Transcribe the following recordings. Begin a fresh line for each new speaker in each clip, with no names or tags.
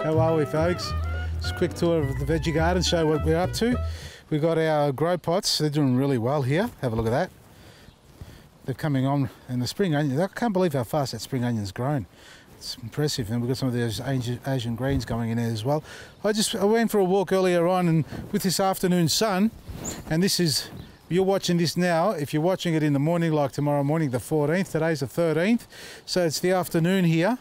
How are we, folks? Just a quick tour of the veggie garden, show what we're up to. We've got our grow pots. They're doing really well here. Have a look at that. They're coming on in the spring onion. I can't believe how fast that spring onion's grown. It's impressive. And we've got some of those Asian greens going in there as well. I went for a walk earlier on, and with this afternoon sun, and this is, you're watching this now. If you're watching it in the morning, like tomorrow morning, the 14th, today's the 13th. So it's the afternoon here.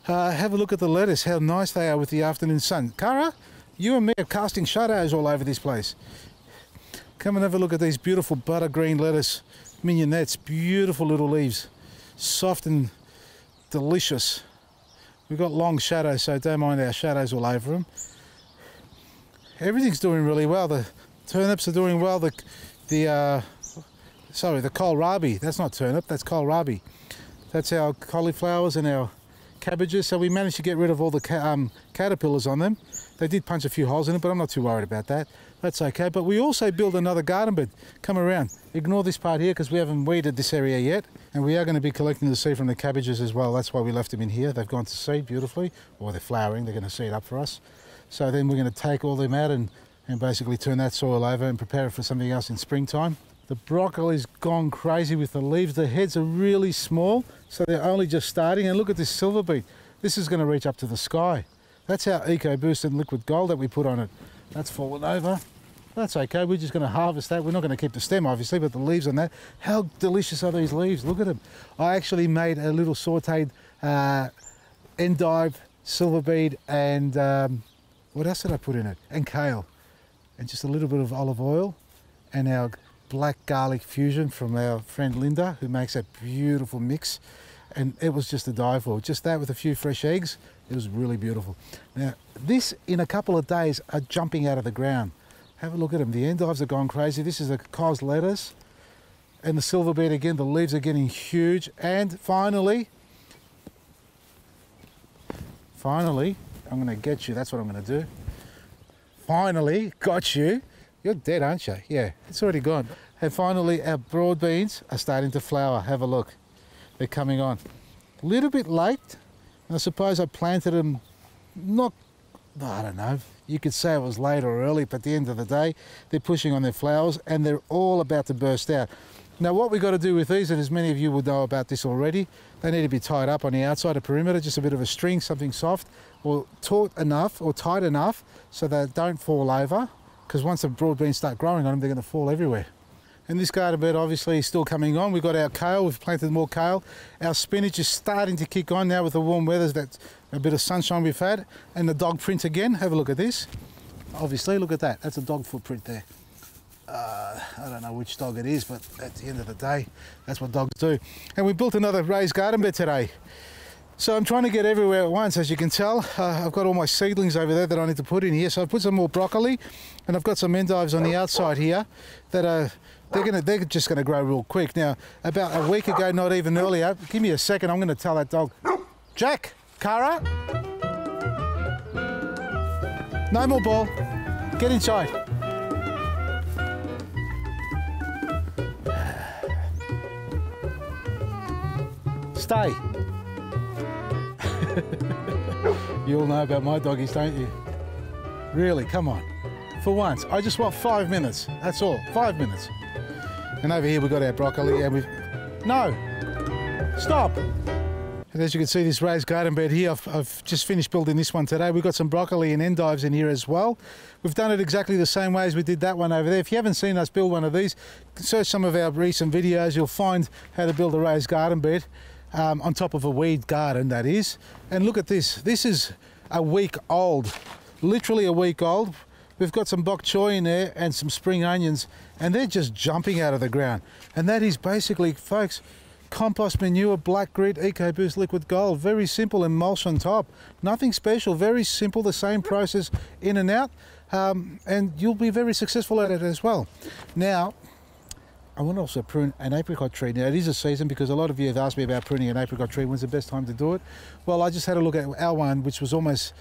Have a look at the lettuce, how nice they are with the afternoon sun. Cara, you and me are casting shadows all over this place. Come and have a look at these beautiful butter green lettuce mignonettes, beautiful little leaves, soft and delicious. We've got long shadows, so don't mind our shadows all over them. Everything's doing really well. The turnips are doing well. The kohlrabi, that's not turnip, that's kohlrabi. That's our cauliflowers and our cabbages, so we managed to get rid of all the caterpillars on them. They did punch a few holes in it, but I'm not too worried about that. That's okay. But we also built another garden bed. Come around. Ignore this part here because we haven't weeded this area yet, and we are going to be collecting the seed from the cabbages as well. That's why we left them in here. They've gone to seed beautifully, or they're flowering. They're going to seed up for us. So then we're going to take all them out and basically turn that soil over and prepare it for something else in springtime. The broccoli's gone crazy with the leaves. The heads are really small, so they're only just starting. And look at this silver beet. This is going to reach up to the sky. That's our Eco Boost and liquid gold that we put on it. That's fallen over. That's okay. We're just going to harvest that. We're not going to keep the stem, obviously, but the leaves on that. How delicious are these leaves? Look at them. I actually made a little sauteed endive, silver beet, and what else did I put in it? And kale. And just a little bit of olive oil and our black garlic fusion from our friend Linda, who makes a beautiful mix, and it was just a die for. Just that with a few fresh eggs, it was really beautiful. Now this, in a couple of days, are jumping out of the ground. Have a look at them. The endives are gone crazy. This is a cos lettuce, and the silver beet again. The leaves are getting huge, and finally, I'm going to get you. That's what I'm going to do. Finally got you. You're dead, aren't you? Yeah, it's already gone. And finally, our broad beans are starting to flower. Have a look. They're coming on. A little bit late. I suppose I planted them I don't know. You could say it was late or early, but at the end of the day, they're pushing on their flowers and they're all about to burst out. Now, what we've got to do with these, and as many of you will know about this already, they need to be tied up on the outside of perimeter, just a bit of a string, something soft, or taut enough or tight enough so they don't fall over. Because once the broad beans start growing on them, they're going to fall everywhere. And this garden bed obviously is still coming on. We've got our kale, we've planted more kale. Our spinach is starting to kick on now with the warm weathers, that a bit of sunshine we've had. And the dog print again, have a look at this. Obviously, look at that, that's a dog footprint there. I don't know which dog it is, but at the end of the day, that's what dogs do. And we built another raised garden bed today. So I'm trying to get everywhere at once, as you can tell. I've got all my seedlings over there that I need to put in here. So I've put some more broccoli, and I've got some endives on the outside here that are, they're just going to grow real quick. Now, about a week ago, not even earlier, give me a second, I'm going to tell that dog, Jack, Cara, no more ball, get inside. Stay. You all know about my doggies, don't you? Really, come on. For once, I just want 5 minutes. That's all, 5 minutes. And over here we've got our broccoli and we've... No! Stop! And as you can see, this raised garden bed here, I've just finished building this one today. We've got some broccoli and endives in here as well. We've done it exactly the same way as we did that one over there. If you haven't seen us build one of these, search some of our recent videos. You'll find how to build a raised garden bed. On top of a weed garden, that is. And look at this. This is a week old, literally a week old. We've got some bok choy in there and some spring onions, and they're just jumping out of the ground. And that is basically, folks, compost manure, black grit, Eco Boost liquid gold. Very simple, and mulch on top. Nothing special, very simple, the same process in and out. And you'll be very successful at it as well. Now, I want to also prune an apricot tree. Now, it is a season because a lot of you have asked me about pruning an apricot tree. When's the best time to do it? Well, I just had a look at our one, which was almost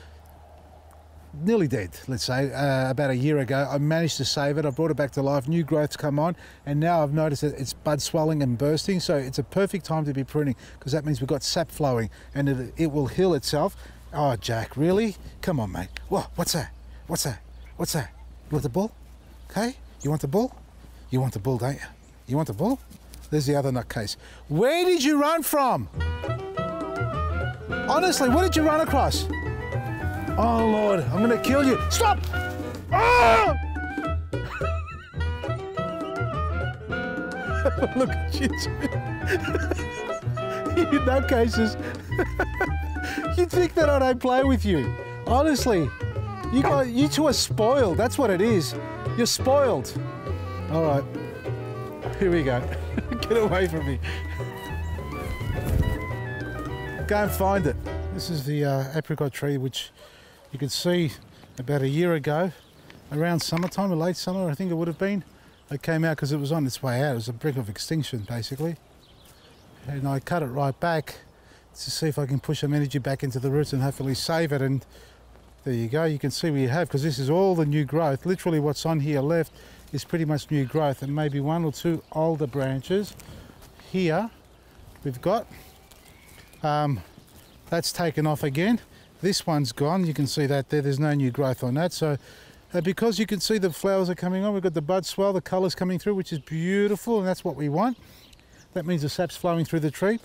nearly dead, let's say, about a year ago. I managed to save it. I brought it back to life. New growth's come on, and now I've noticed that it's bud swelling and bursting. So it's a perfect time to be pruning because that means we've got sap flowing, and it will heal itself. Oh, Jack, really? Come on, mate. What? What's that? What's that? What's that? You want the bull? Okay? You want the bull? You want the bull, don't you? You want the bull? There's the other nutcase. Where did you run from? Honestly, what did you run across? Oh, Lord, I'm going to kill you. Stop! Oh! Look at you two. You nutcases. You'd think that I don't play with you. Honestly, you two are spoiled. That's what it is. You're spoiled. All right, here we go. Get away from me. Go and find it. This is the apricot tree, which you could see about a year ago, around summertime or late summer, I think it would have been. It came out because it was on its way out. It was a brink of extinction, basically. And I cut it right back to see if I can push some energy back into the roots and hopefully save it. And there you go. You can see what you have, because this is all the new growth. Literally what's on here left is pretty much new growth, and maybe one or two older branches. Here we've got, that's taken off again. This one's gone. You can see that there. There's no new growth on that. So because you can see the flowers are coming on, we've got the bud swell, the colours coming through, which is beautiful, and that's what we want. That means the sap's flowing through the tree.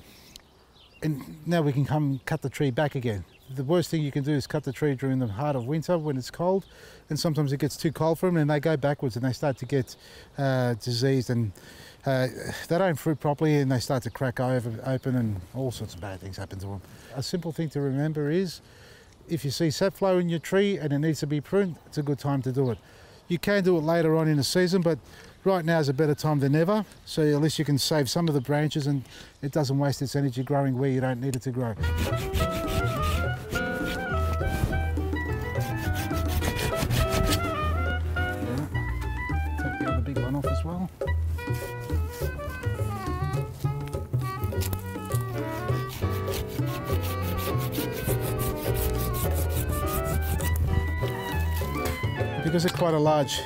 And now we can come cut the tree back again. The worst thing you can do is cut the tree during the heart of winter when it's cold, and sometimes it gets too cold for them and they go backwards and they start to get diseased, and they don't fruit properly and they start to crack open and all sorts of bad things happen to them. A simple thing to remember is, if you see sap flow in your tree and it needs to be pruned, it's a good time to do it. You can do it later on in the season, but right now is a better time than ever, so at least you can save some of the branches and it doesn't waste its energy growing where you don't need it to grow. Take the other big one off as well. Because they're quite a large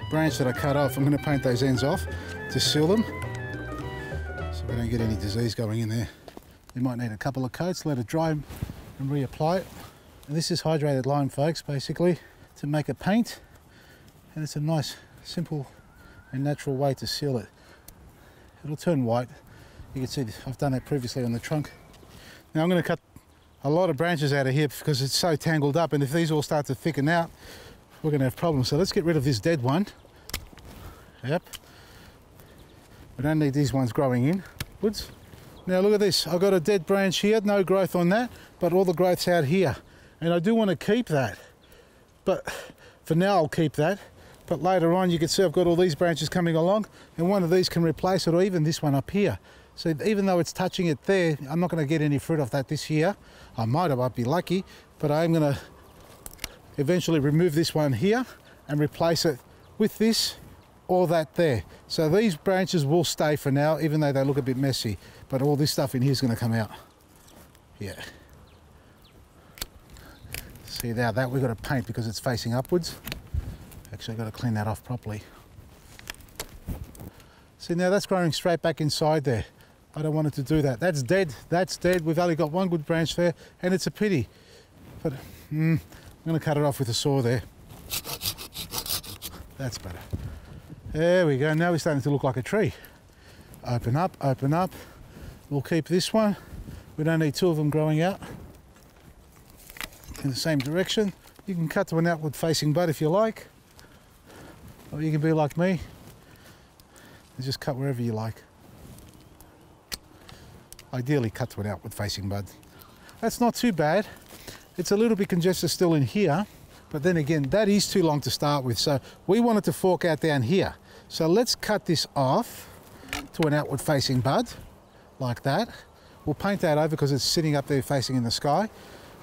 branch that I cut off, I'm going to paint those ends off to seal them so we don't get any disease going in there. You might need a couple of coats, let it dry and reapply it. And this is hydrated lime, folks, basically to make a paint, and it's a nice, simple and natural way to seal it. It'll turn white. You can see I've done that previously on the trunk. Now I'm going to cut a lot of branches out of here because it's so tangled up, and if these all start to thicken out, we're going to have problems. So let's get rid of this dead one. Yep. We don't need these ones growing in. Woods. Now look at this. I've got a dead branch here, no growth on that, but all the growth's out here. And I do want to keep that. But for now I'll keep that. But later on you can see I've got all these branches coming along, and one of these can replace it, or even this one up here. So even though it's touching it there, I'm not going to get any fruit off that this year. I might be lucky, but I'm going to eventually remove this one here and replace it with this or that there. So these branches will stay for now, even though they look a bit messy, but all this stuff in here is going to come out. Yeah. See now that we've got to paint because it's facing upwards. Actually, I've got to clean that off properly. See now that's growing straight back inside there. I don't want it to do that. That's dead. That's dead. We've only got one good branch there, and it's a pity. But I'm going to cut it off with a saw there. That's better. There we go. Now we're starting to look like a tree. Open up, open up. We'll keep this one. We don't need two of them growing out in the same direction. You can cut to an outward facing bud if you like, or you can be like me and just cut wherever you like. Ideally cut to an outward facing bud. That's not too bad. It's a little bit congested still in here, but then again, that is too long to start with. So we want it to fork out down here. So let's cut this off to an outward facing bud, like that. We'll paint that over because it's sitting up there facing in the sky.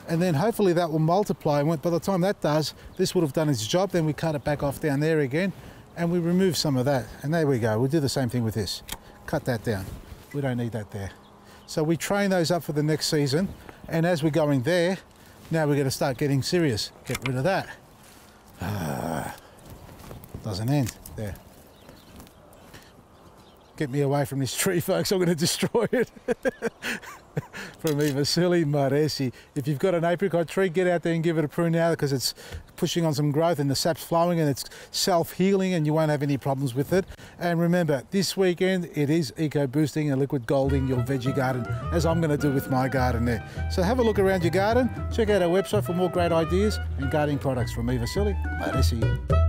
And then hopefully that will multiply. And by the time that does, this would have done its job. Then we cut it back off down there again, and we remove some of that. And there we go. We'll do the same thing with this. Cut that down. We don't need that there. So we train those up for the next season. And as we're going there, now we're going to start getting serious. Get rid of that. Doesn't end. There. Get me away from this tree, folks. I'm going to destroy it. from me, Vasily Maresi. If you've got an apricot tree, get out there and give it a prune now because it's pushing on some growth and the sap's flowing and it's self-healing and you won't have any problems with it. And remember, this weekend it is eco-boosting and liquid golding your veggie garden, as I'm going to do with my garden there. So have a look around your garden, check out our website for more great ideas and gardening products from me, Vasily Maresi.